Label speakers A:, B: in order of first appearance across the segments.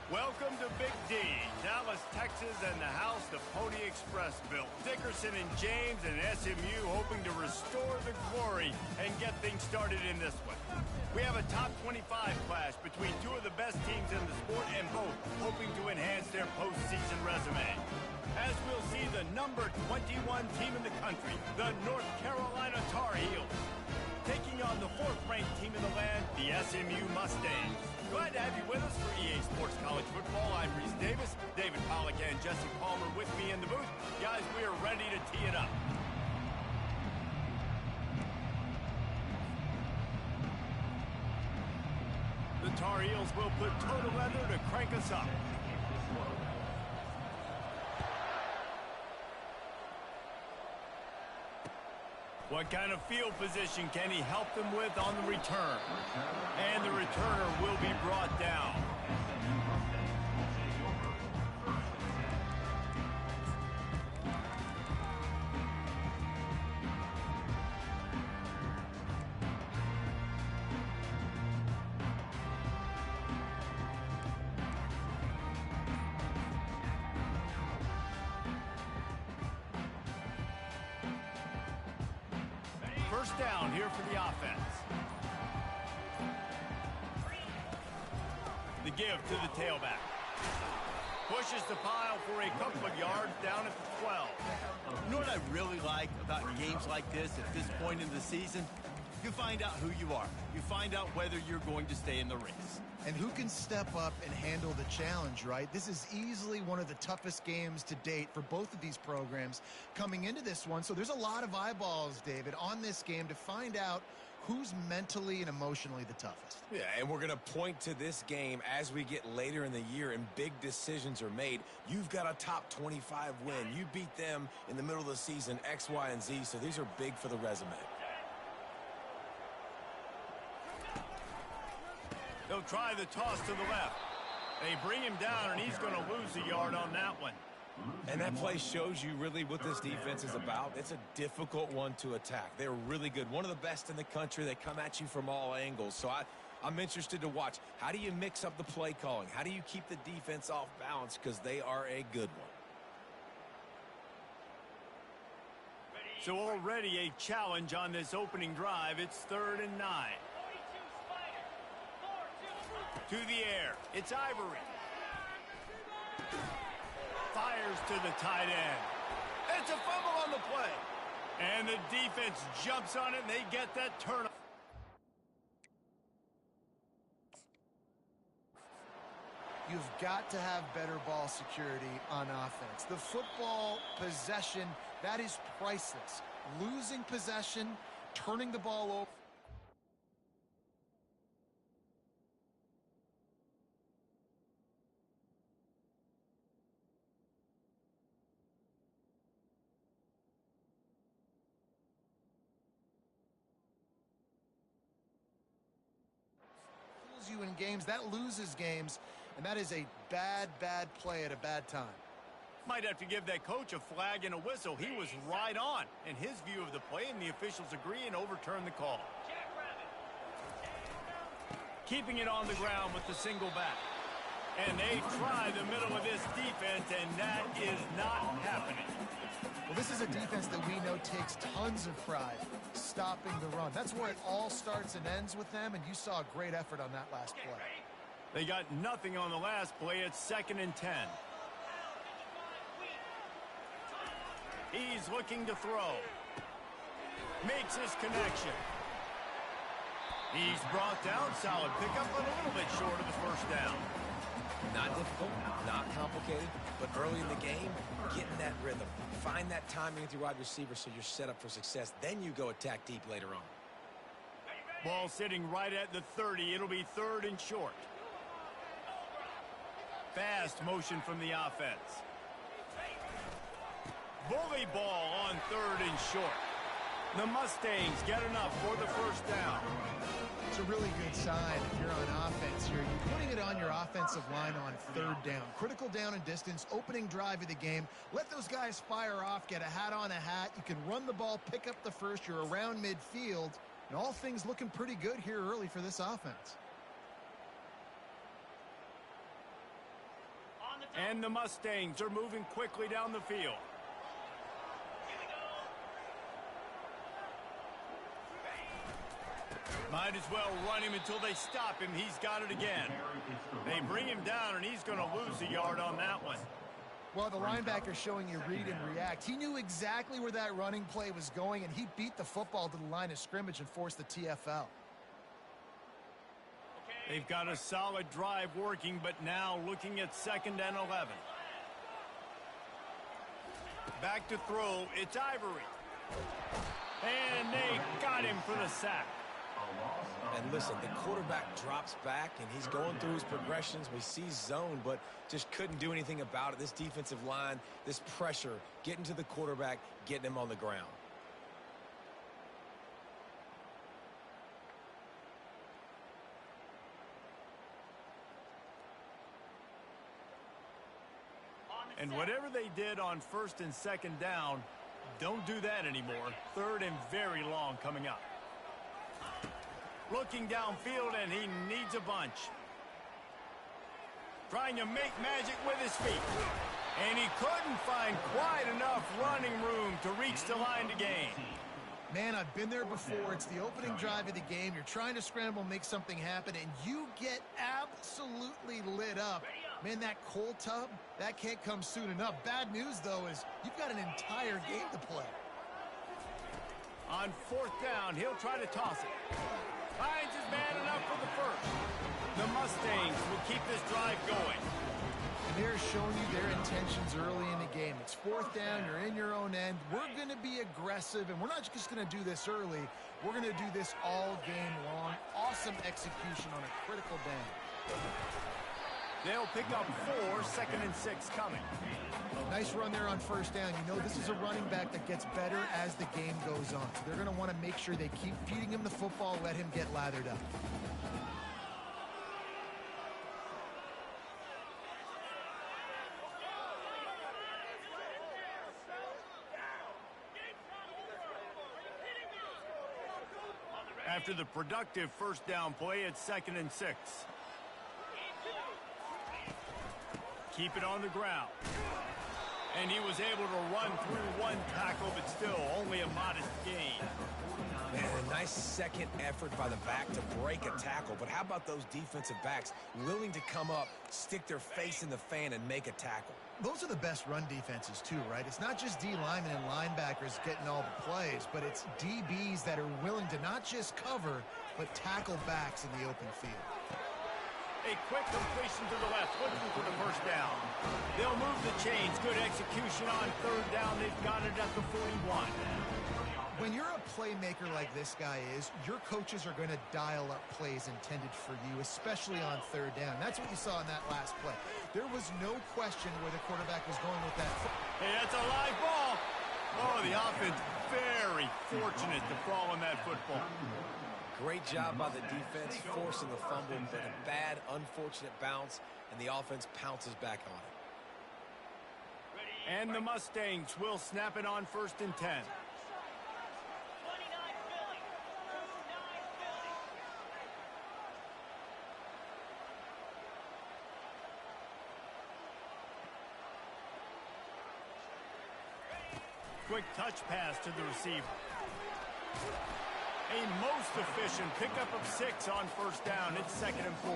A: Welcome to Big D, Dallas, Texas, and the house the Pony Express built. Dickerson and James and SMU hoping to restore the glory and get things started in this one. We have a top 25 clash between two of the best teams in the sport and both hoping to enhance their postseason resume. As we'll see the number 21 team in the country, the North Carolina Tar Heels, taking on the fourth-ranked team in the land, the SMU Mustangs. Glad to have you with us for EA Sports College Football. I'm Reese Davis, David Pollack, and Jesse Palmer with me in the booth. Guys, we are ready to tee it up. The Tar Heels will put total leather to crank us up. What kind of field position can he help them with on the return? And the returner will be brought down. First down here for the offense. The give to the tailback. Pushes the pile for a couple of yards down at the 12.
B: You know what I really like about games like this at this point in the season? You find out who you are. You find out whether you're going to stay in the race.
C: And who can step up and handle the challenge, right? This is easily one of the toughest games to date for both of these programs coming into this one. So there's a lot of eyeballs, David, on this game to find out who's mentally and emotionally the toughest.
D: Yeah, and we're going to point to this game as we get later in the year and big decisions are made. You've got a top 25 win. You beat them in the middle of the season, X, Y, and Z, so these are big for the resume.
A: They'll try the toss to the left. They bring him down, and he's going to lose a yard on that one.
D: And that play shows you really what this defense is about. It's a difficult one to attack. They're really good. One of the best in the country. They come at you from all angles. So I'm interested to watch. How do you mix up the play calling? How do you keep the defense off balance? Because they are a good one.
A: So already a challenge on this opening drive. It's 3rd and 9. To the air, it's Ivory. Fires to the tight end. It's a fumble on the play. And the defense jumps on it, and they get that turnover.
C: You've got to have better ball security on offense. The football possession, that is priceless. Losing possession, turning the ball over. You in games, that loses games, and that is a bad play at a bad time.
A: Might have to give that coach a flag and a whistle. He was right on in his view of the play, and the officials agree and overturn the call. Keeping it on the ground with the single back. And they try the middle of this defense, and that is not happening.
C: Well, this is a defense that we know takes tons of pride stopping the run. That's where it all starts and ends with them, and you saw a great effort on that last play.
A: They got nothing on the last play. It's 2nd and 10. He's looking to throw. Makes his connection. He's brought down. Solid pickup, but a little bit short of the first down.
D: Not difficult, not complicated, but early in the game, getting that rhythm. Find that timing with your wide receiver so you're set up for success. Then you go attack deep later on.
A: Ball sitting right at the 30. It'll be 3rd and short. Fast motion from the offense. Bully ball on 3rd and short. The Mustangs get enough for the first down.
C: It's a really good sign if you're on offense here. You're putting it on your offensive line on 3rd down. Critical down and distance, opening drive of the game. Let those guys fire off, get a hat on a hat. You can run the ball, pick up the first. You're around midfield. And all things looking pretty good here early for this offense.
A: And the Mustangs are moving quickly down the field. Might as well run him until they stop him. He's got it again. They bring him down, and he's going to lose a yard on that one.
C: Well, the linebacker's showing you read and react. He knew exactly where that running play was going, and he beat the football to the line of scrimmage and forced the TFL.
A: They've got a solid drive working, but now looking at 2nd and 11. Back to throw. It's Ivory. And they got him for the sack.
D: And listen, the quarterback drops back, and he's going through his progressions. We see zone, but just couldn't do anything about it. This defensive line, this pressure, getting to the quarterback, getting him on the ground.
A: And whatever they did on 1st and 2nd down, don't do that anymore. 3rd and very long coming up. Looking downfield, and he needs a bunch. Trying to make magic with his feet. And he couldn't find quite enough running room to reach the line to gain.
C: Man, I've been there before. It's the opening drive of the game. You're trying to scramble, make something happen, and you get absolutely lit up. Man, that cold tub, that can't come soon enough. Bad news, though, is you've got an entire game to play.
A: On 4th down, he'll try to toss it. Finds his man enough for the first. The Mustangs will keep this drive going.
C: And they're showing you their intentions early in the game. It's 4th down, you're in your own end. We're going to be aggressive, and we're not just going to do this early. We're going to do this all game long. Awesome execution on a critical down.
A: They'll pick up 4, 2nd and 6 coming.
C: Nice run there on 1st down. You know this is a running back that gets better as the game goes on. So they're going to want to make sure they keep feeding him the football, let him get lathered up.
A: After the productive 1st down play, it's 2nd and 6. Keep it on the ground. And he was able to run through one tackle, but still only a modest gain.
D: Man, a nice second effort by the back to break a tackle. But how about those defensive backs willing to come up, stick their face in the fan, and make a tackle?
C: Those are the best run defenses, too, right? It's not just D linemen and linebackers getting all the plays, but it's DBs that are willing to not just cover, but tackle backs in the open field.
A: A quick completion to the left, looking for the 1st down. They'll move the chains. Good execution on 3rd down. They've got it at the 41.
C: When you're a playmaker like this guy is, your coaches are going to dial up plays intended for you, especially on 3rd down. That's what you saw in that last play. There was no question where the quarterback was going with that.
A: Hey, that's a live ball. Oh, the offense very fortunate to fall on that football.
D: Great job by the defense, forcing the fumble, but a bad, unfortunate bounce, and the offense pounces back on it.
A: And the Mustangs will snap it on 1st and 10. Quick touch pass to the receiver. A most efficient pickup of 6 on 1st down. It's 2nd and 4.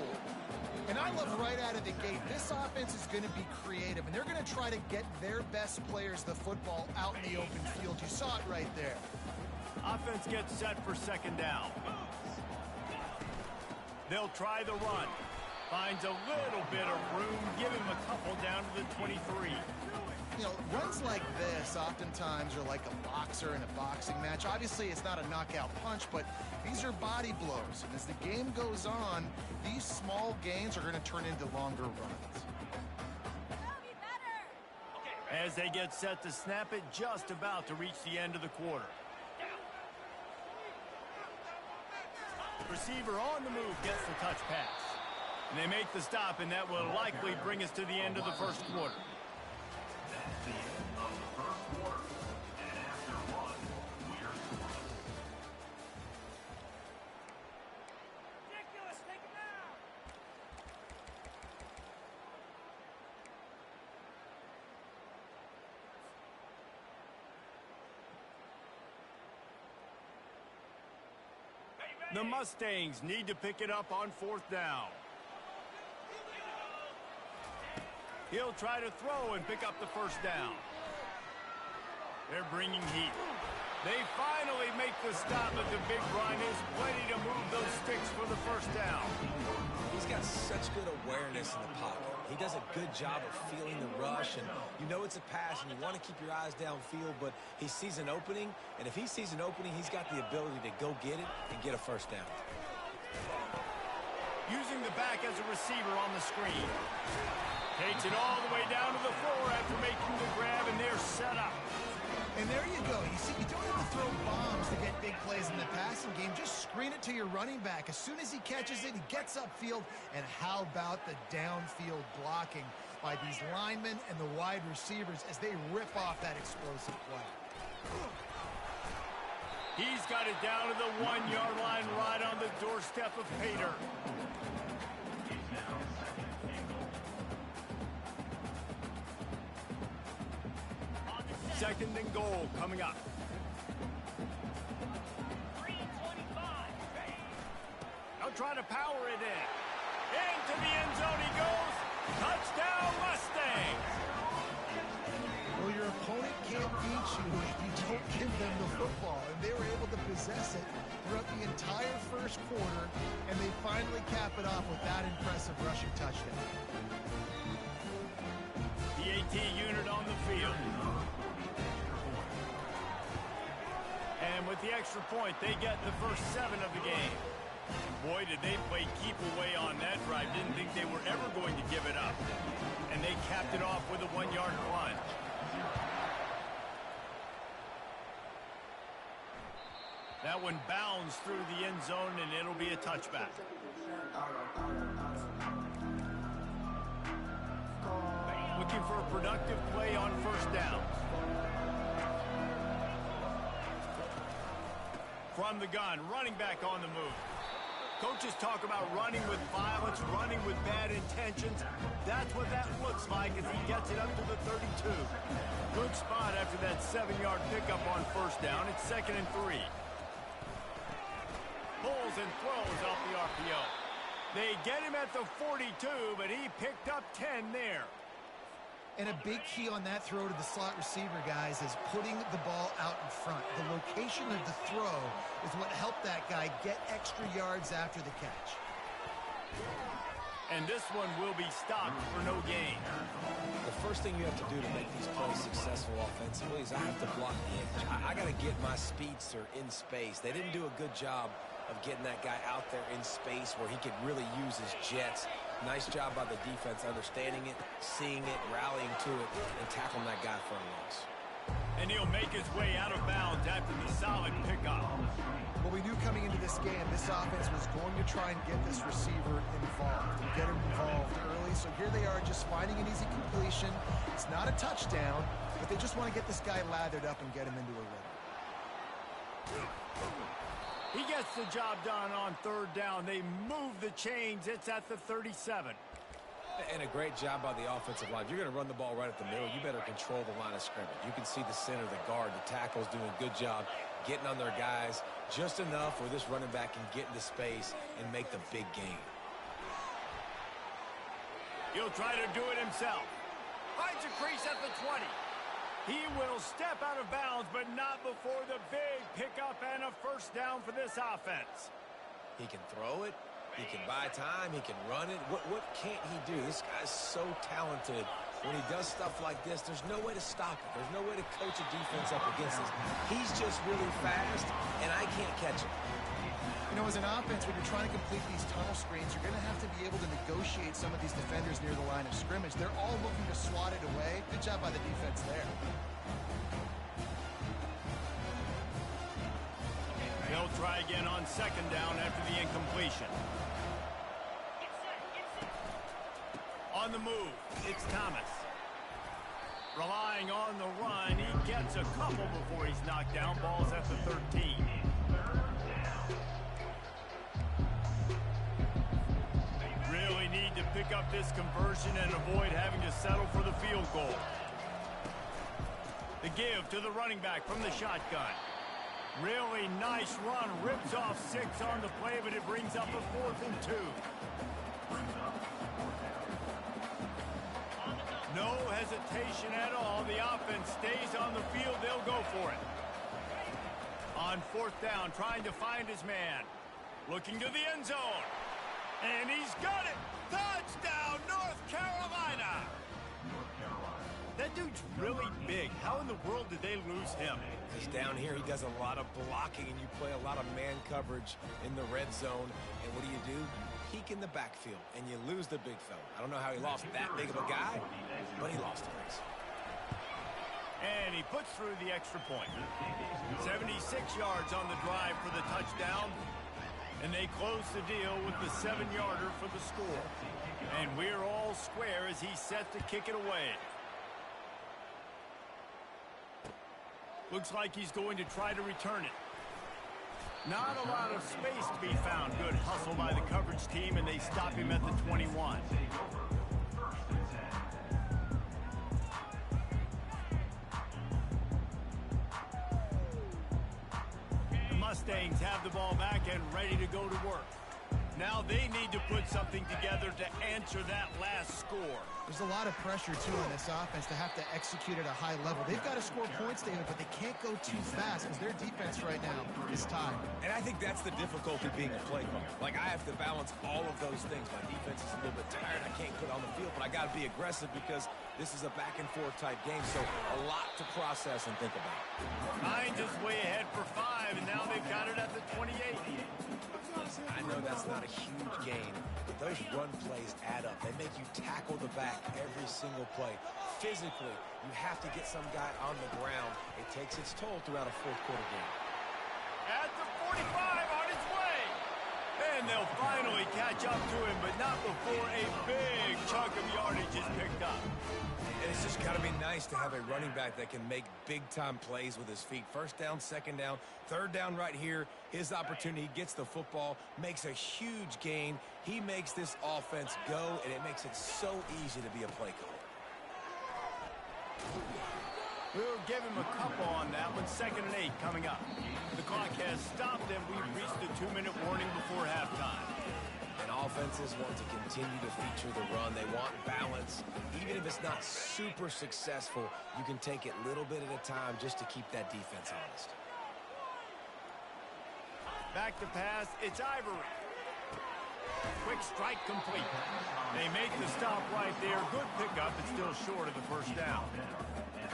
C: And I love right out of the gate, this offense is going to be creative, and they're going to try to get their best players the football out in the open field. You saw it right there.
A: Offense gets set for 2nd down. They'll try the run. Finds a little bit of room. Give him a couple down to the 23.
C: You know, runs like this oftentimes are like a boxer in a boxing match. Obviously, it's not a knockout punch, but these are body blows. And as the game goes on, these small gains are going to turn into longer runs.
A: As they get set to snap it, just about to reach the end of the quarter. Receiver on the move gets the touch pass. And they make the stop, and that will likely bring us to the end of the 1st quarter.
E: That's the end of the 1st quarter. And after one, we're ridiculous. Take him out.
A: The Mustangs need to pick it up on 4th down. He'll try to throw and pick up the 1st down. They're bringing heat. They finally make the stop, but the big run is plenty to move those sticks for the 1st down.
D: He's got such good awareness in the pocket. He does a good job of feeling the rush, and you know it's a pass, and you want to keep your eyes downfield, but he sees an opening, and if he sees an opening, he's got the ability to go get it and get a 1st down.
A: Using the back as a receiver on the screen. Takes it all the way down to the floor after making the grab, and they're set up.
C: And there you go. You see, you don't have to throw bombs to get big plays in the passing game. Just screen it to your running back. As soon as he catches it, he gets upfield. And how about the downfield blocking by these linemen and the wide receivers as they rip off that explosive play?
A: He's got it down to the 1-yard line right on the doorstep of Pater. Second and goal coming up.
F: 3:25.
A: They'll try to power it in. Into the end zone he goes. Touchdown, Mustangs.
C: Well, your opponent can't beat you if you don't give them the football. And they were able to possess it throughout the entire 1st quarter, and they finally cap it off with that impressive rushing touchdown.
A: The AT unit on the field. And with the extra point, they get the first 7 of the game. Boy, did they play keep away on that drive. Didn't think they were ever going to give it up. And they capped it off with a 1-yard plunge. That one bounds through the end zone, and it'll be a touchback. Looking for a productive play on 1st down. From the gun, running back on the move. Coaches talk about running with violence, running with bad intentions. That's what that looks like as he gets it up to the 32. Good spot after that 7-yard pickup on 1st down. It's 2nd and 3. Pulls and throws off the RPO. They get him at the 42, but he picked up 10 there.
C: And a big key on that throw to the slot receiver, guys, is putting the ball out in front. The location of the throw is what helped that guy get extra yards after the catch.
A: And this one will be stopped for no gain.
D: The first thing you have to do to make these plays successful offensively is I have to block the edge. I got to get my speedster in space. They didn't do a good job of getting that guy out there in space where he could really use his jets. Nice job by the defense understanding it, seeing it, rallying to it, and tackling that guy for a loss.
A: And he'll make his way out of bounds after the solid pickup.
C: Well, we knew coming into this game, this offense was going to try and get this receiver involved, and get him involved early. So here they are just finding an easy completion. It's not a touchdown, but they just want to get this guy lathered up and get him into a rhythm.
A: He gets the job done on 3rd down. They move the chains. It's at the 37.
D: And a great job by the offensive line. If you're going to run the ball right at the middle, you better control the line of scrimmage. You can see the center, the guard, the tackles doing a good job getting on their guys just enough where this running back can get into space and make the big game.
A: He'll try to do it himself. Finds a crease at the 20. He will step out of bounds, but not before the big pickup and a 1st down for this offense.
D: He can throw it. He can buy time. He can run it. What can't he do? This guy's so talented. When he does stuff like this, there's no way to stop it. There's no way to coach a defense up against this. He's just really fast, and I can't catch him.
C: You know, as an offense, when you're trying to complete these tunnel screens, you're going to have to be able to negotiate some of these defenders near the line of scrimmage. They're all looking to swat it away. Good job by the defense there.
A: They'll try again on 2nd down after the incompletion. On the move, it's Thomas. Relying on the run, he gets a couple before he's knocked down. Ball's at the 13. Really need to pick up this conversion and avoid having to settle for the field goal. The give to the running back from the shotgun. Really nice run. Rips off 6 on the play, but it brings up a 4th and 2. No hesitation at all. The offense stays on the field. They'll go for it. On 4th down, trying to find his man. Looking to the end zone. And he's got it. Touchdown, North Carolina. That dude's really big. How in the world did they lose him?
D: Because down here he does a lot of blocking, and you play a lot of man coverage in the red zone. And what do? You peek in the backfield, and you lose the big fella. I don't know how he lost that big of a guy, but he lost the race.
A: And he puts through the extra point. 76 yards on the drive for the touchdown. And they close the deal with the 7-yarder for the score. And we're all square as he's set to kick it away. Looks like he's going to try to return it. Not a lot of space to be found. Good hustle by the coverage team, and they stop him at the 21. The Mustangs have the ball back and ready to go to work. Now they need to put something together to answer that last score.
C: There's a lot of pressure, too, on this offense to have to execute at a high level. They've got to score points, David, but they can't go too fast because their defense right now is tied.
D: And I think that's the difficulty being a play caller. Like, I have to balance all of those things. My defense is a little bit tired. I can't put on the field, but I got to be aggressive because this is a back-and-forth type game, so a lot to process and think about.
A: Nine just way ahead for 5, and now they've got it at the 28.
D: I know that's not a huge gain, but those run plays add up. They make you tackle the back every single play. Physically, you have to get some guy on the ground. It takes its toll throughout a fourth-quarter game.
A: At the 45, on his way. And they'll finally catch up to him, but not before a big chunk of yardage is picked up.
D: And it's just got to be nice to have a running back that can make big-time plays with his feet. First down, second down, third down right here. His opportunity, gets the football, makes a huge gain. He makes this offense go, and it makes it so easy to be a play caller.
A: We'll give him a couple on that one. 2nd and 8 coming up. The clock has stopped, and we've reached the 2-minute warning before halftime.
D: And offenses want to continue to feature the run. They want balance. Even if it's not super successful, you can take it little bit at a time just to keep that defense honest.
A: Back to pass, it's Ivory. Quick strike complete. They make the stop right there. Good pickup, but still short of the first down.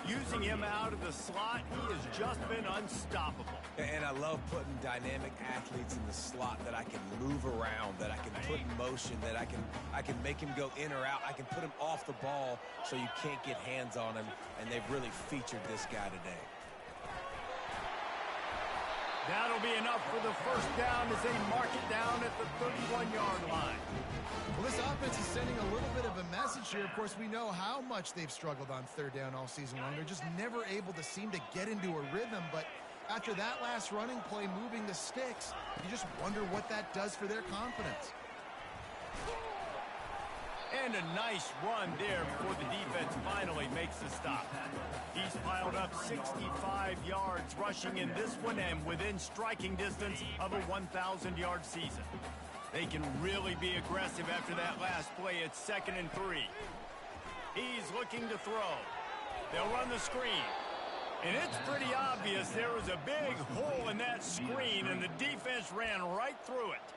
A: Using him out of the slot, he has just been unstoppable.
D: And I love putting dynamic athletes in the slot that I can move around, that I can put in motion, that I can make him go in or out. I can put him off the ball so you can't get hands on him, and they've really featured this guy today.
A: That'll be enough for the first down as they mark it down at the 31-yard line.
C: Well, this offense is sending a little bit of a message here. Of course, we know how much they've struggled on third down all season long. They're just never able to seem to get into a rhythm. But after that last running play, moving the sticks, you just wonder what that does for their confidence.
A: And a nice run there before the defense finally makes the stop. He's piled up 65 yards rushing in this one and within striking distance of a 1,000-yard season. They can really be aggressive after that last play. It's 2nd and 3. He's looking to throw. They'll run the screen. And it's pretty obvious there was a big hole in that screen, and the defense ran right through it.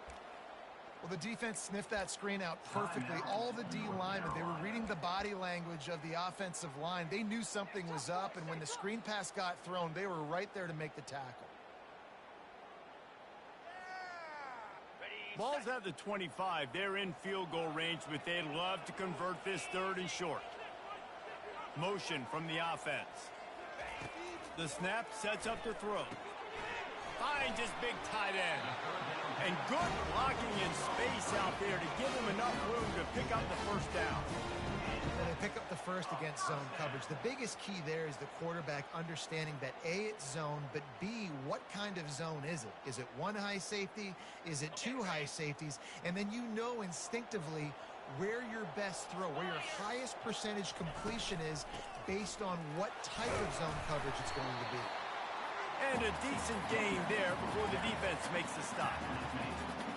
C: Well, the defense sniffed that screen out perfectly. All the D linemen, they were reading the body language of the offensive line. They knew something was up, and when the screen pass got thrown, they were right there to make the tackle.
A: Ball's at the 25. They're in field goal range, but they'd love to convert this 3rd and short. Motion from the offense. The snap sets up the throw. Finds his big tight end. And good blocking in space out there to give him enough room to pick up the first down.
C: And they pick up the first against zone coverage. The biggest key there is the quarterback understanding that A, it's zone, but B, what kind of zone is it? Is it one high safety? Is it two high safeties? And then you know instinctively where your best throw, where your highest percentage completion is based on what type of zone coverage it's going to be.
B: And a decent gain there before the defense makes the stop.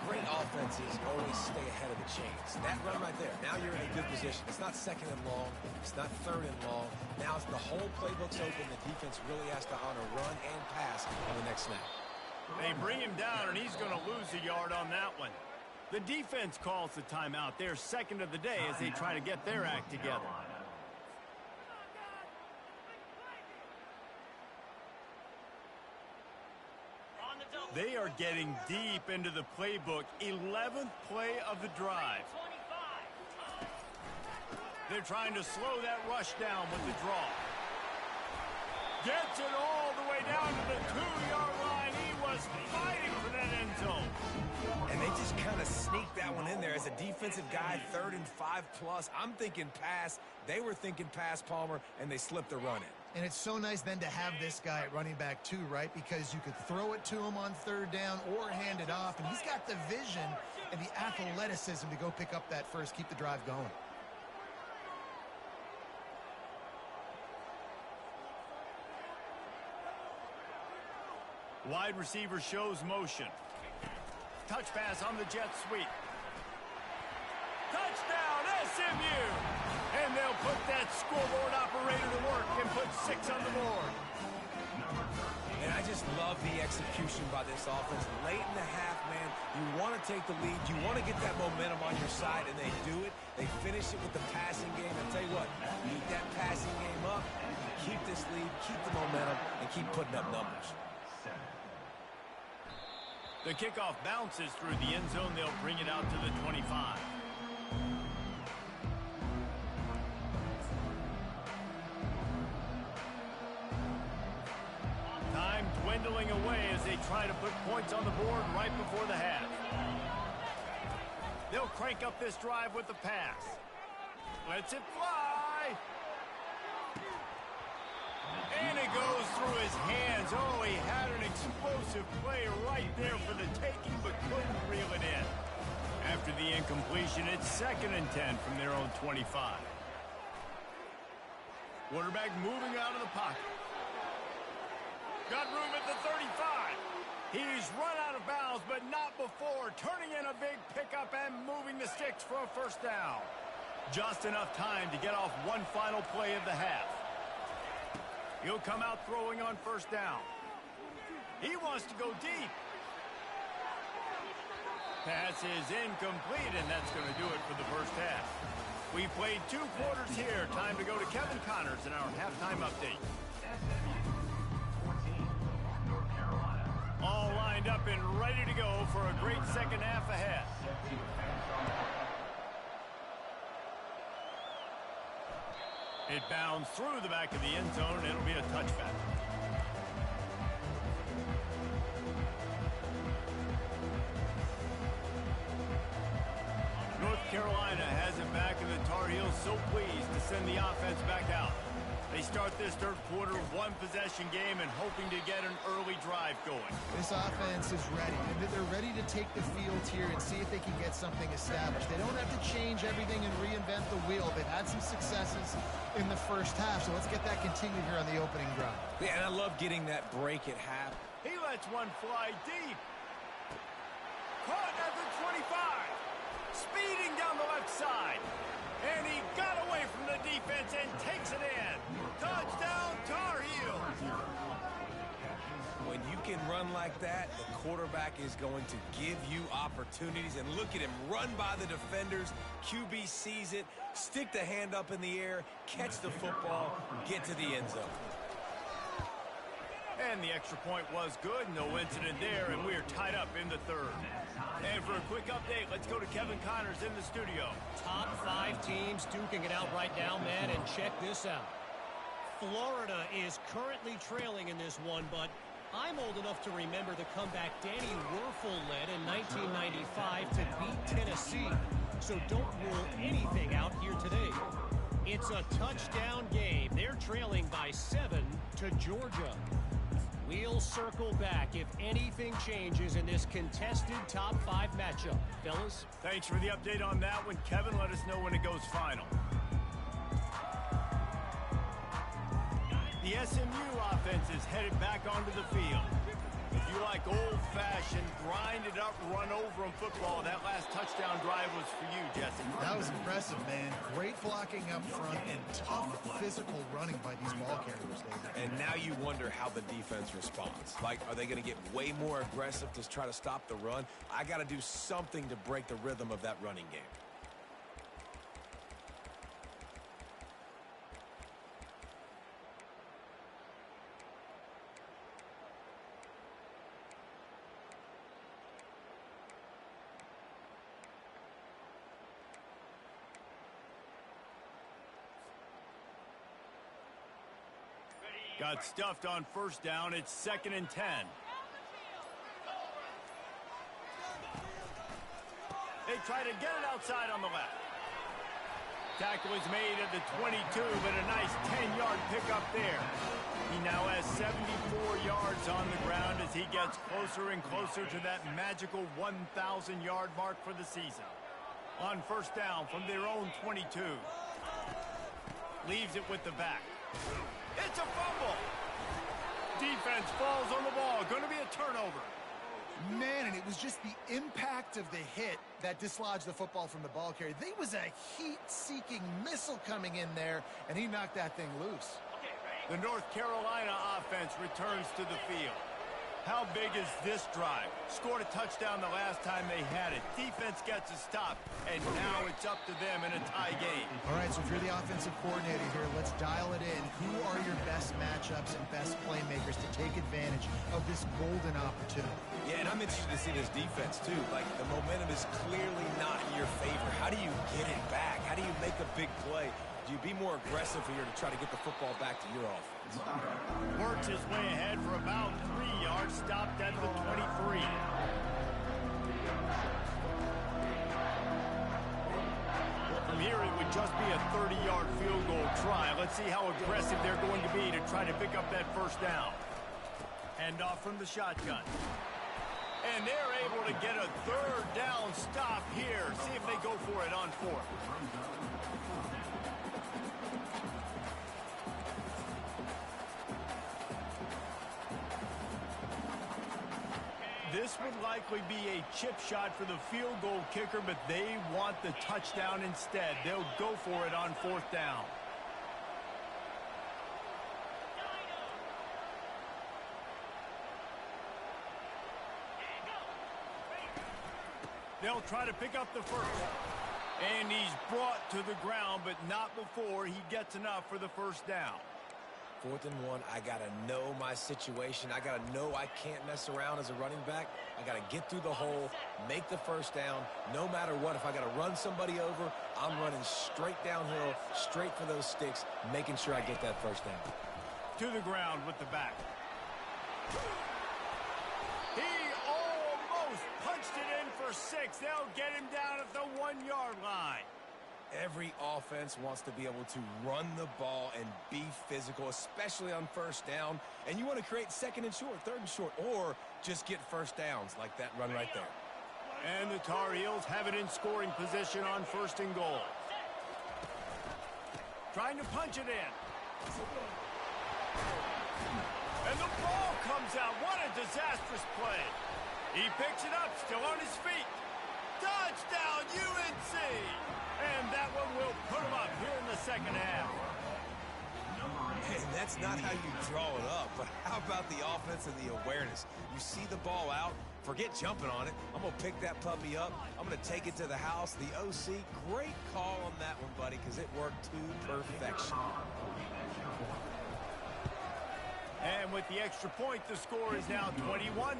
D: Great offenses always stay ahead of the chains. That run right there, now you're in a good position. It's not second and long. It's not third and long. Now it's the whole playbook's open. The defense really has to honor run and pass on the next snap.
A: They bring him down, and he's going to lose a yard on that one. The defense calls the timeout. They're second of the day as they try to get their act together. They are getting deep into the playbook. 11th play of the drive. They're trying to slow that rush down with the draw. Gets it all the way down to the 2-yard line. He was fighting for that end zone.
D: And they just kind of sneaked that one in there. As a defensive guy, 3rd and 5+. I'm thinking pass. They were thinking pass, Palmer, and they slipped the run in.
C: And it's so nice then to have this guy at running back too, right? Because you could throw it to him on 3rd down or hand it off. And he's got the vision and the athleticism to go pick up that first, keep the drive going.
A: Wide receiver shows motion. Touch pass on the jet sweep. Touchdown, SMU! And they'll put that scoreboard operator to work and put 6 on the board.
D: And I just love the execution by this offense. Late in the half, man, you want to take the lead. You want to get that momentum on your side, and they do it. They finish it with the passing game. I'll tell you what, keep that passing game up, keep this lead, keep the momentum, and keep putting up numbers.
A: The kickoff bounces through the end zone. They'll bring it out to the 25. Time dwindling away as they try to put points on the board right before the half. They'll crank up this drive with the pass. Lets it fly. And it goes through his hands. Oh, he had an explosive play right there for the taking, but couldn't reel it in. After the incompletion, it's 2nd and 10 from their own 25. Quarterback moving out of the pocket. Got room at the 35. He's run out of bounds, but not before. Turning in a big pickup and moving the sticks for a 1st down. Just enough time to get off one final play of the half. He'll come out throwing on 1st down. He wants to go deep. Pass is incomplete, and that's going to do it for the 1st half. We've played 2 quarters here. Time to go to Kevin Connors in our halftime update. All lined up and ready to go for a great 2nd half ahead. It bounds through the back of the end zone, and it'll be a touchback. North Carolina has it back, and the Tar Heels so pleased to send the offense back out. They start this 3rd quarter, 1-possession game, and hoping to get an early drive going.
C: This offense is ready. They're ready to take the field here and see if they can get something established. They don't have to change everything and reinvent the wheel. They've had some successes in the 1st half, so let's get that continued here on the opening drive.
D: Yeah, and I love getting that break at half.
A: He lets one fly deep. Caught at the 25. Speeding down the left side. And he got away from the defense and takes it in. Touchdown, Tar Heels.
D: When you can run like that, the quarterback is going to give you opportunities. And look at him run by the defenders. QB sees it, stick the hand up in the air, catch the football, get to the end zone.
A: And the extra point was good. No incident there, and we're tied up in the 3rd. And for a quick update, let's go to Kevin Connors in the studio.
G: Top 5 teams duking it out right now, man, and check this out. Florida is currently trailing in this one, but I'm old enough to remember the comeback Danny Werfel led in 1995 to beat Tennessee. So don't rule anything out here today. It's a touchdown game. They're trailing by 7 to Georgia. We'll circle back if anything changes in this contested top 5 matchup. Fellas?
A: Thanks for the update on that one. Kevin, let us know when it goes final. The SMU offense is headed headed back onto the field. If you like old-fashioned, grind-it-up, run-over-'em football, that last touchdown drive was for you, Jesse.
C: That was impressive, man. Great blocking up front and tough physical running by these ball carriers, David.
D: And now you wonder how the defense responds. Like, are they going to get way more aggressive to try to stop the run? I got to do something to break the rhythm of that running game.
A: Got stuffed on first down. It's 2nd and 10. They try to get it outside on the left. Tackle is made at the 22, but a nice 10-yard pickup there. He now has 74 yards on the ground as he gets closer and closer to that magical 1,000-yard mark for the season. On first down from their own 22. Leaves it with the back. It's a fumble. Defense falls on the ball. Going to be a turnover.
C: Man, and it was just the impact of the hit that dislodged the football from the ball carrier. There was a heat-seeking missile coming in there, and he knocked that thing loose.
A: The North Carolina offense returns to the field. How big is this drive? Scored a touchdown the last time they had it. Defense gets a stop, and now it's up to them in a tie game.
C: All right, so if you're the offensive coordinator here, let's dial it in. Who are your best matchups and best playmakers to take advantage of this golden opportunity?
D: Yeah, and I'm interested to see this defense, too. Like, the momentum is clearly not in your favor. How do you get it back? How do you make a big play? Do you be more aggressive here to try to get the football back to your offense?
A: Works his way ahead for about 3 yards, stopped at the 23. From here, it would just be a 30-yard field goal try. Let's see how aggressive they're going to be to try to pick up that first down. Hand off from the shotgun. And they're able to get a 3rd down stop here. See if they go for it on 4th. This would likely be a chip shot for the field goal kicker, but they want the touchdown instead. They'll go for it on 4th down. They'll try to pick up the first. And he's brought to the ground, but not before he gets enough for the first down.
D: 4th and 1, I got to know my situation. I got to know I can't mess around as a running back. I got to get through the hole, make the first down. No matter what, if I got to run somebody over, I'm running straight downhill, straight for those sticks, making sure I get that first down.
A: To the ground with the back. He almost punched it in for 6. They'll get him down at the 1-yard line.
D: Every offense wants to be able to run the ball and be physical, especially on first down. And you want to create 2nd and short, 3rd and short, or just get first downs like that run right there.
A: And the Tar Heels have it in scoring position on 1st and goal. Trying to punch it in. And the ball comes out. What a disastrous play. He picks it up, still on his feet. Touchdown, UNC! And that one will put him up here in the 2nd half.
D: And that's not how you draw it up, but how about the offense and the awareness? You see the ball out, forget jumping on it. I'm going to pick that puppy up. I'm going to take it to the house. The OC, great call on that one, buddy, because it worked to perfection.
A: And with the extra point, the score is now 21-14.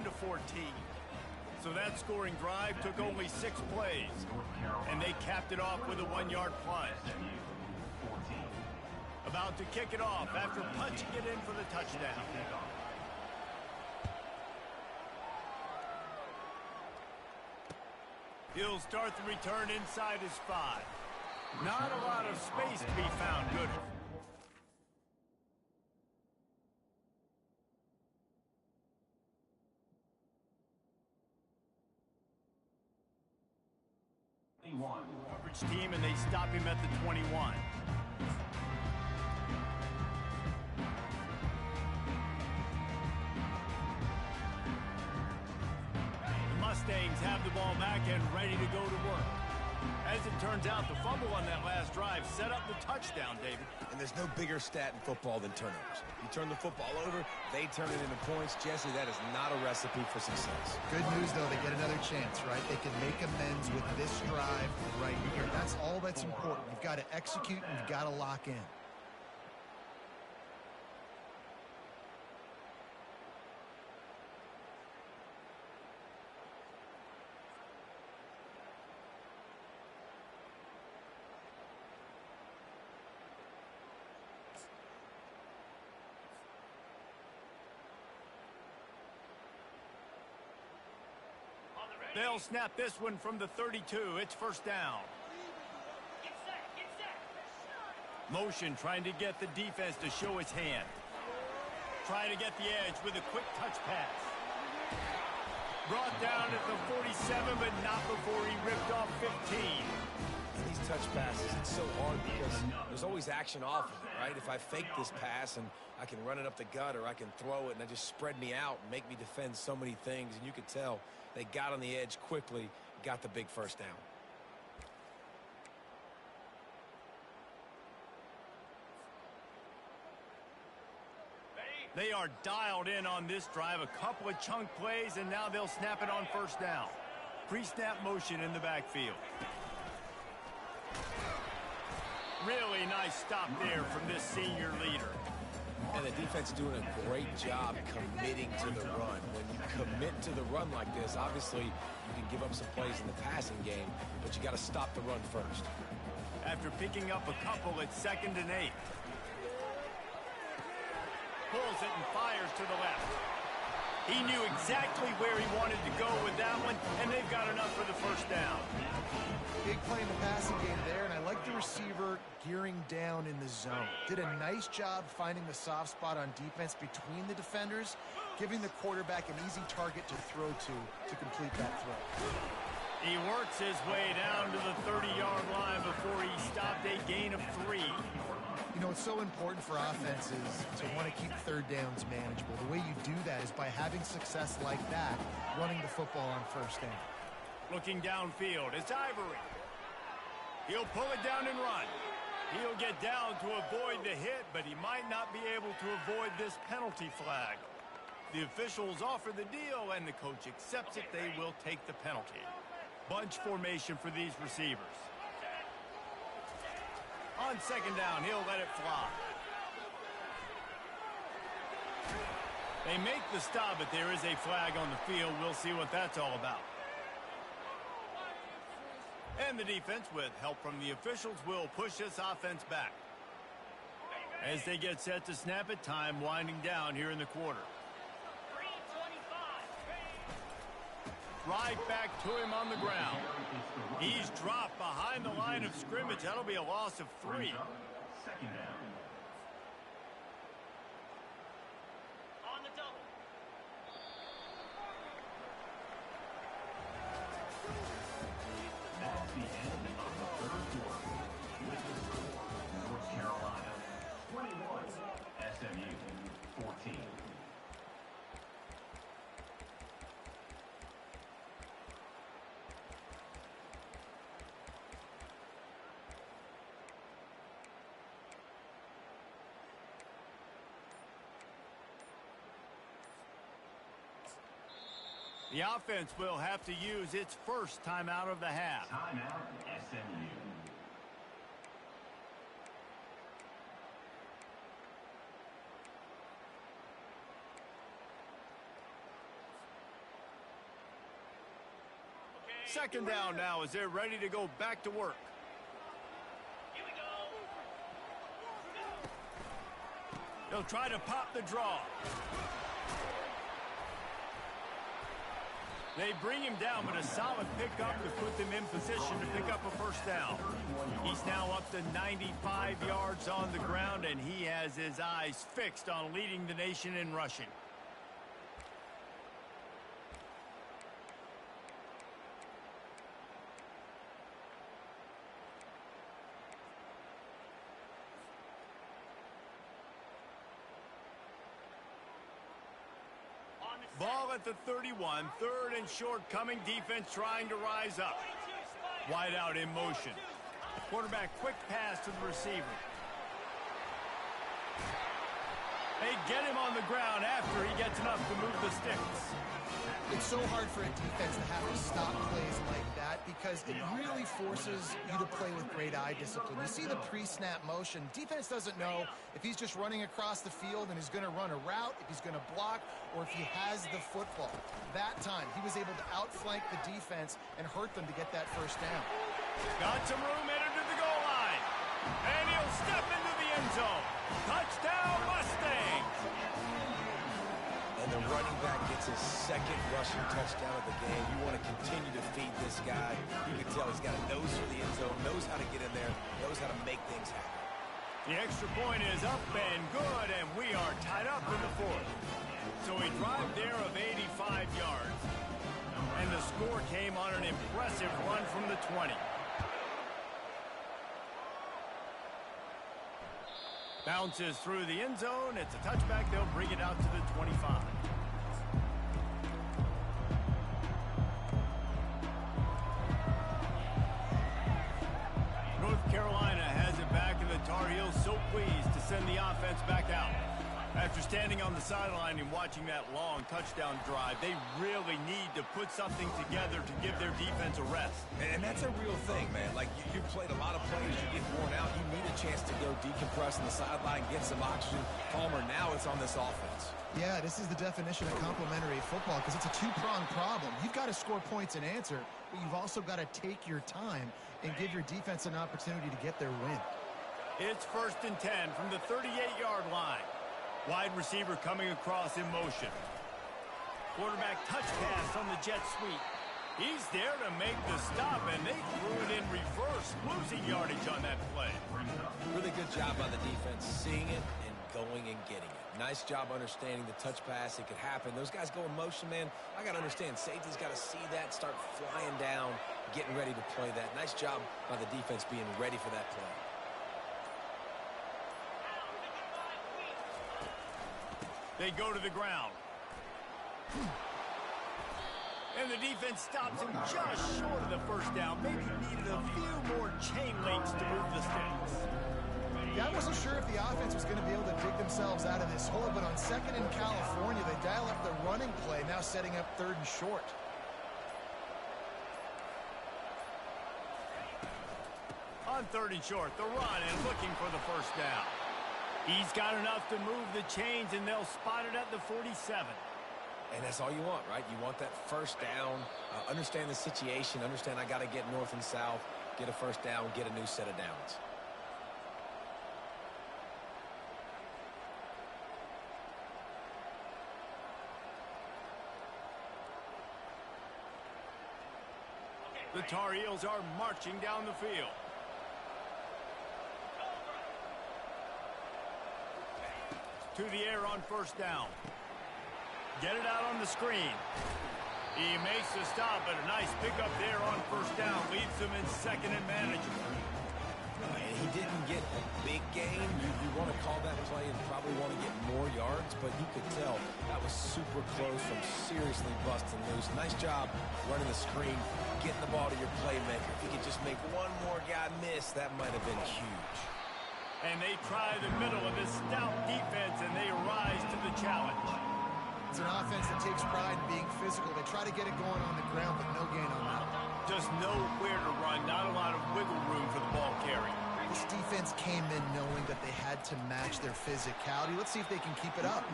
A: So that scoring drive took only 6 plays, and they capped it off with a 1-yard plunge. About to kick it off after punching it in for the touchdown. He'll start the return inside his 5. Not a lot of space to be found. Good. Coverage team, and they stop him at the 21. Mustangs have the ball back and ready to go to work. As it turns out, the fumble on that last drive set up the touchdown, David.
D: And there's no bigger stat in football than turnovers. You turn the football over, they turn it into points. Jesse, that is not a recipe for success.
C: Good news, though, they get another chance, right? They can make amends with this drive right here. That's all that's important. You've got to execute and you've got to lock in.
A: They'll snap this one from the 32. It's first down.
F: Get set.
A: Motion trying to get the defense to show its hand. Trying to get the edge with a quick touch pass. Brought down at the 47, but not before he ripped off 15.
D: These touch passes, it's so hard because there's always action off of it, right? If I fake this pass and I can run it up the gut or I can throw it and it just spread me out and make me defend so many things, and you could tell they got on the edge quickly, got the big first down.
A: They are dialed in on this drive. A couple of chunk plays, and now they'll snap it on first down. Pre-snap motion in the backfield. Really nice stop there from this senior leader.
D: And the defense doing a great job committing to the run. When you commit to the run like this, obviously you can give up some plays in the passing game, but you got to stop the run first.
A: After picking up a couple, it's 2nd and 8. Pulls it and fires to the left. He knew exactly where he wanted to go with that one, and they've got enough for the first down.
C: Big play in the passing game there, and I like the receiver gearing down in the zone. Did a nice job finding the soft spot on defense between the defenders, giving the quarterback an easy target to throw to complete that throw.
A: He works his way down to the 30-yard line before he stopped a gain of 3.
C: You know, it's so important for offenses to want to keep third downs manageable. The way you do that is by having success like that, running the football on first down.
A: Looking downfield, it's Ivory. He'll pull it down and run. He'll get down to avoid the hit, but he might not be able to avoid this penalty flag. The officials offer the deal, and the coach accepts it. They will take the penalty. Bunch formation for these receivers. On 2nd down, he'll let it fly. They make the stop, but there is a flag on the field. We'll see what that's all about. And the defense, with help from the officials, will push this offense back. As they get set to snap it, time winding down here in the quarter.
F: 3:25.
A: Right back to him on the ground. He's dropped behind the line of scrimmage. That'll be a loss of 3.
E: 2nd down.
F: On the double.
E: That's the end of the 3rd quarter. With the score, North Carolina 21, SMU 14.
A: The offense will have to use its first timeout of the half.
E: Timeout, SMU.
A: Second down now as they're ready to go back to work.
F: Here we go.
A: They'll try to pop the draw. They bring him down, but a solid pickup to put them in position to pick up a first down. He's now up to 95 yards on the ground, and he has his eyes fixed on leading the nation in rushing.
F: On the
A: Ball at the 31, third and short coming, defense trying to rise up. Wide out in motion. Quarterback quick pass to the receiver. They get him on the ground after he gets enough to move the sticks.
C: It's so hard for a defense to have to stop plays like that because it really forces you to play with great eye discipline. You see the pre-snap motion. Defense doesn't know if he's just running across the field and he's going to run a route, if he's going to block, or if he has the football. That time, he was able to outflank the defense and hurt them to get that first down.
A: Got some room, headed to the goal line. And he'll step into the end zone. Touchdown, Mustangs!
D: And the running back gets his second rushing touchdown of the game. You want to continue to feed this guy. You can tell he's got a nose for the end zone, knows how to get in there, knows how to make things happen.
A: The extra point is up and good, and we are tied up in the fourth. So a drive there of 85 yards. And the score came on an impressive run from the 20. Bounces through the end zone. It's a touchback. They'll bring it out to the 25. North Carolina has it back, and the Tar Heels so pleased to send the offense back out. After standing on the sideline and watching that long touchdown drive, they really need to put something together to give their defense a rest.
D: And that's a real thing, man. Like, you played a lot of plays, you get worn out, you need a chance to go decompress on the sideline, get some oxygen. Palmer, now it's on this offense.
C: Yeah, this is the definition of complementary football because it's a two-pronged problem. You've got to score points and answer, but you've also got to take your time and give your defense an opportunity to get their win.
A: It's 1st and 10 from the 38-yard line. Wide receiver coming across in motion. Quarterback touch pass on the jet sweep. He's there to make the stop, and they threw it in reverse, losing yardage on that play.
D: Really good job by the defense, seeing it and going and getting it. Nice job understanding the touch pass. It could happen. Those guys go in motion, man. I got to understand, safety's got to see that, start flying down, getting ready to play that. Nice job by the defense being ready for that play.
A: They go to the ground. And the defense stops him just short of the first down. Maybe needed a few more chain links to move the sticks.
C: Yeah, I wasn't sure if the offense was going to be able to dig themselves out of this hole, but on 2nd in California, they dial up the running play, now setting up 3rd and short.
A: On 3rd and short, the run and looking for the first down. He's got enough to move the chains, and they'll spot it at the 47.
D: And that's all you want, right? You want that first down, understand the situation, understand I got to get north and south, get a first down, get a new set of downs.
A: The Tar Heels are marching down the field. To the air on first down. Get it out on the screen. He makes the stop, but a nice pickup there on first down. Leaves him in 2nd and manageable.
D: And he didn't get a big gain. You want to call that play and probably want to get more yards, but you could tell that was super close from seriously busting loose. Nice job running the screen, getting the ball to your playmaker. If he could just make one more guy miss, that might have been huge.
A: And they try the middle of this stout defense, and they rise to the challenge.
C: It's an offense that takes pride in being physical. They try to get it going on the ground, but no gain on that.
A: Just nowhere to run, not a lot of wiggle room for the ball carrier.
C: This defense came in knowing that they had to match their physicality. Let's see if they can keep it up.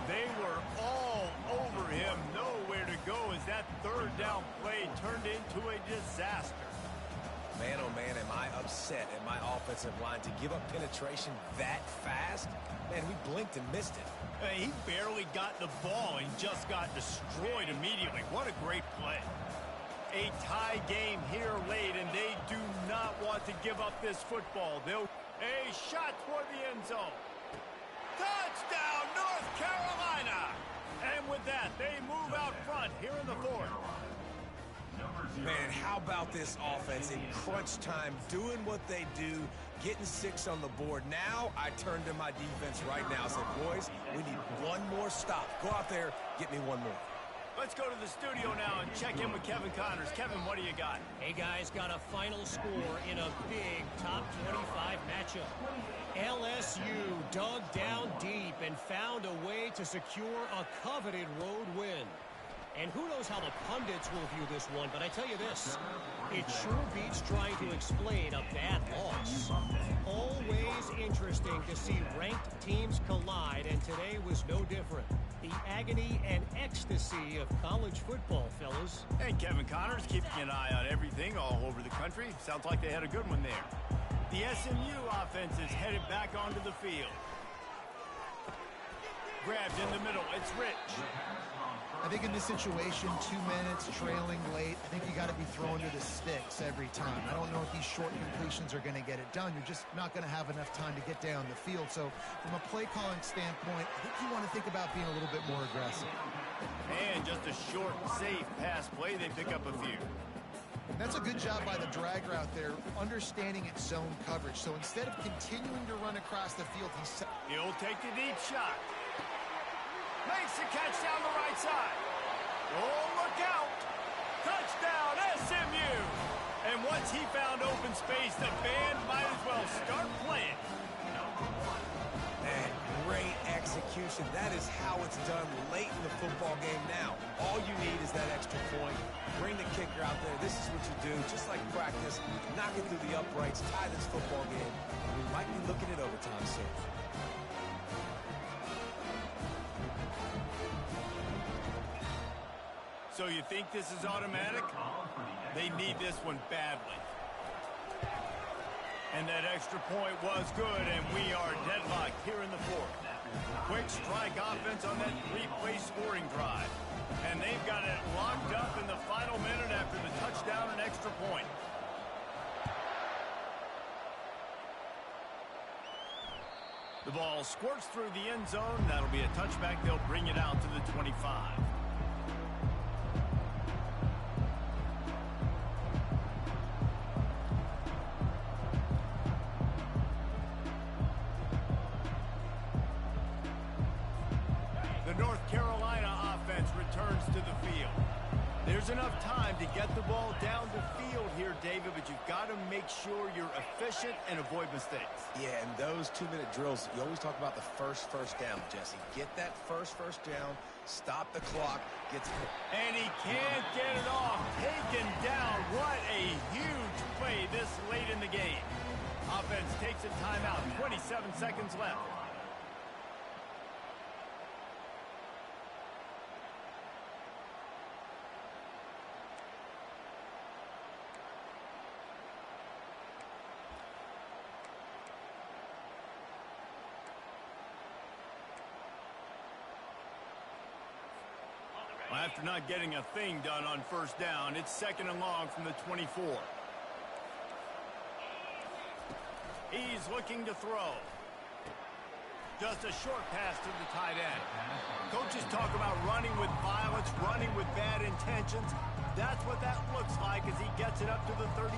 A: They were all over him, nowhere to go as that 3rd down play turned into a disaster.
D: Man, oh man, am I upset at my offensive line to give up penetration that fast? Man, we blinked and missed it.
A: He barely got the ball and just got destroyed immediately. What a great play. A tie game here late, and they do not want to give up this football. A shot toward the end zone. Touchdown, North Carolina! And with that, they move out front here in the 4th.
D: Man, how about this offense in crunch time, doing what they do? getting 6 on the board. Now I turn to my defense right now and say, boys, we need one more stop. Go out there, get me one more.
A: Let's go to the studio now and check in with Kevin Connors. Kevin, what do you got?
G: Hey, guys, got a final score in a big top 25 matchup. LSU dug down deep and found a way to secure a coveted road win. And who knows how the pundits will view this one, but I tell you this, it sure beats trying to explain a bad loss. Always interesting to see ranked teams collide, and today was no different. The agony and ecstasy of college football, fellas.
A: And Kevin Connors keeping an eye on everything all over the country. Sounds like they had a good one there. The SMU offense is headed back onto the field. Grabbed in the middle. It's Rich.
C: I think in this situation, 2 minutes, trailing late, I think you got to be thrown to the sticks every time. I don't know if these short completions are going to get it done. You're just not going to have enough time to get down the field. So from a play calling standpoint, I think you want to think about being a little bit more aggressive.
A: And just a short, safe pass play. They pick up a few.
C: That's a good job by the drag route there, understanding its zone coverage. So instead of continuing to run across the field,
A: He'll take the deep shot. Makes the catch down the right side. Oh, look out. Touchdown, SMU. And once he found open space, the band might as well start playing.
D: And great execution. That is how it's done late in the football game now. All you need is that extra point. Bring the kicker out there. This is what you do. Just like practice, knock it through the uprights, tie this football game. We might be looking at overtime soon.
A: So you think this is automatic? They need this one badly. And that extra point was good, and we are deadlocked here in the fourth. Quick strike offense on that three-play scoring drive. And they've got it locked up in the final minute after the touchdown and extra point. The ball squirts through the end zone. That'll be a touchback. They'll bring it out to the 25. Returns to the field. There's enough time to get the ball down the field here, David, but you've got to make sure you're efficient and avoid mistakes.
D: Yeah, and those 2-minute drills, you always talk about the first down, Jesse. Get that first down, stop the clock,
A: and he can't get it off. Taken down. What a huge play this late in the game. Offense takes a timeout. 27 seconds left. After not getting a thing done on first down, it's 2nd and long from the 24. He's looking to throw. Just a short pass to the tight end. Coaches talk about running with violence, running with bad intentions. That's what that looks like as he gets it up to the 32.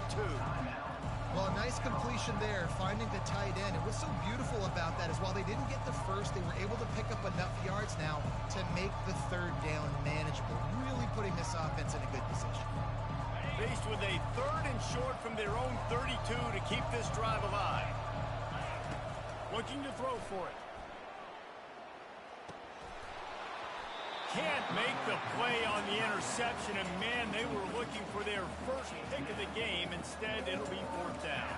C: Well, a nice completion there, finding the tight end. And what's so beautiful about that is while they didn't get the first, they were able to pick up enough yards now to make the 3rd down manageable, really putting this offense in a good position.
A: Faced with a 3rd and short from their own 32 to keep this drive alive. Looking to throw for it. Can't make the play on the interception, and man, they were looking for their first pick of the game. Instead, it'll be 4th down.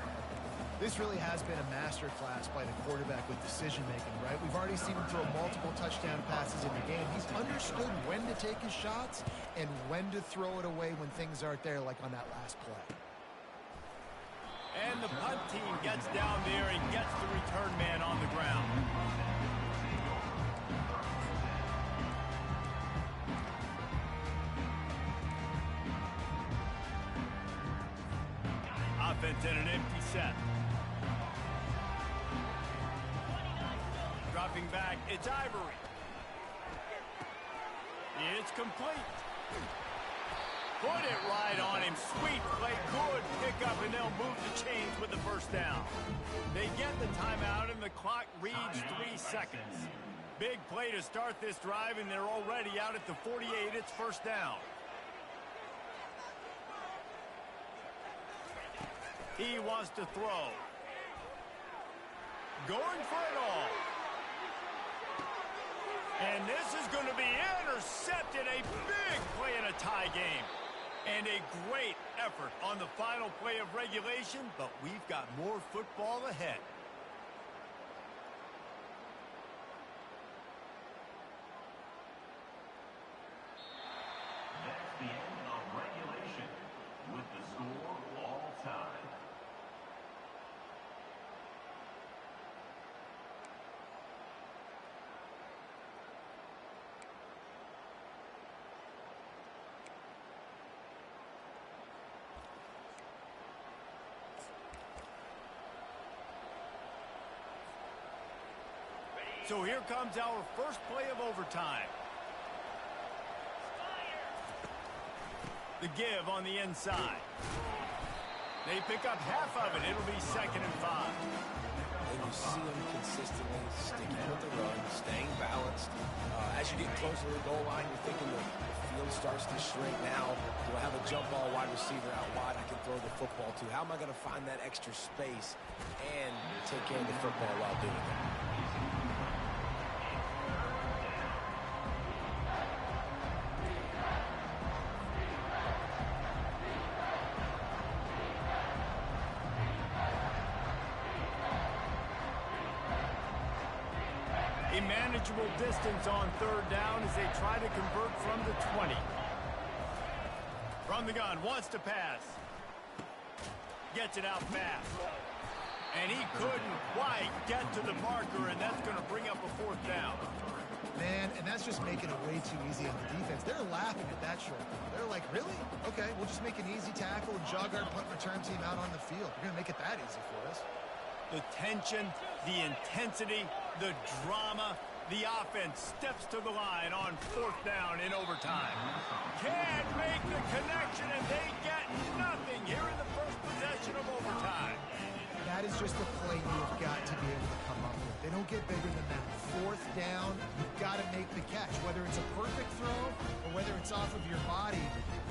C: This really has been a masterclass by the quarterback with decision-making, right? We've already seen him throw multiple touchdown passes in the game. He's understood when to take his shots and when to throw it away when things aren't there, like on that last play.
A: And the punt team gets down there and gets the return man on the ground. Offense in an empty set. Dropping back, it's Ivory. It's complete. Put it right on him. Sweet play, good pickup, and they'll move the chains with the first down. They get the timeout, and the clock reads 3 seconds. Big play to start this drive, and they're already out at the 48. It's first down. He wants to throw. Going for it all. And this is going to be intercepted. A big play in a tie game. And a great effort on the final play of regulation, but we've got more football ahead.
E: That's the end of regulation with the score all time.
A: So here comes our first play of overtime. The give on the inside. They pick up half of it. It'll be 2nd and 5.
D: And you see them consistently sticking with the run, staying balanced. As you get closer to the goal line, you're thinking the field starts to shrink now. Do I have a jump ball wide receiver out wide I can throw the football to? How am I going to find that extra space and take care of the football while doing it?
A: A manageable distance on 3rd down as they try to convert from the 20. From the gun, wants to pass. Gets it out fast. And he couldn't quite get to the marker, and that's going to bring up a 4th down.
C: Man, and that's just making it way too easy on the defense. They're laughing at that short. They're like, really? Okay, we'll just make an easy tackle and jog our punt return team out on the field. We're going to make it that easy for us.
A: The tension, the intensity, the drama, the offense steps to the line on 4th down in overtime. Can't make the connection, and they get nothing here in the first possession of overtime.
C: That is just a play you've got to be able to come up with. They don't get bigger than that. 4th down, you've got to make the catch. Whether it's a perfect throw or whether it's off of your body,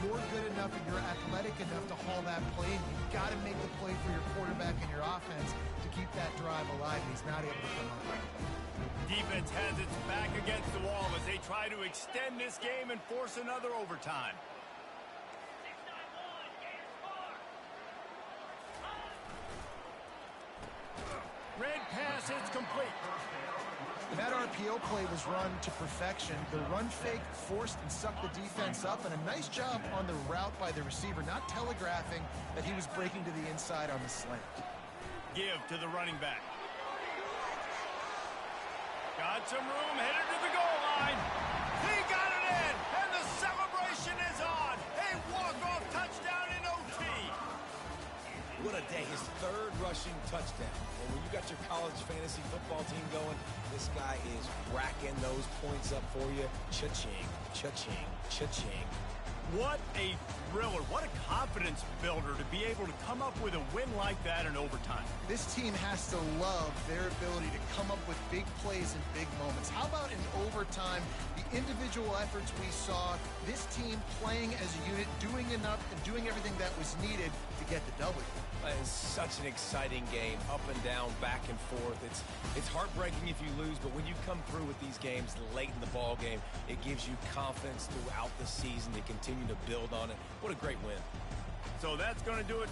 C: you're good enough and you're athletic enough to haul that play, and you've got to make the play for your quarterback and your offense to keep that drive alive, and he's not able to come up with it.
A: Defense has its back against the wall as they try to extend this game and force another overtime. Red pass is complete.
C: That RPO play was run to perfection. The run fake forced and sucked the defense up, and a nice job on the route by the receiver, not telegraphing that he was breaking to the inside on the slant.
A: Give to the running back. Got some room, headed to the goal line. He got it in, and the celebration is on. A walk-off touchdown in OT.
D: What a day. His 3rd rushing touchdown. And when you got your college fantasy football team going, this guy is racking those points up for you. Cha-ching, cha-ching, cha-ching.
A: What a thriller. What a confidence builder to be able to come up with a win like that in overtime.
C: This team has to love their ability to come up with big plays and big moments. How about in overtime, the individual efforts we saw, this team playing as a unit, doing enough and doing everything that was needed to get the W.
D: It's such an exciting game, up and down, back and forth. It's heartbreaking if you lose, but when you come through with these games late in the ball game, it gives you confidence throughout the season to continue to build on it. What a great win.
A: So that's going to do it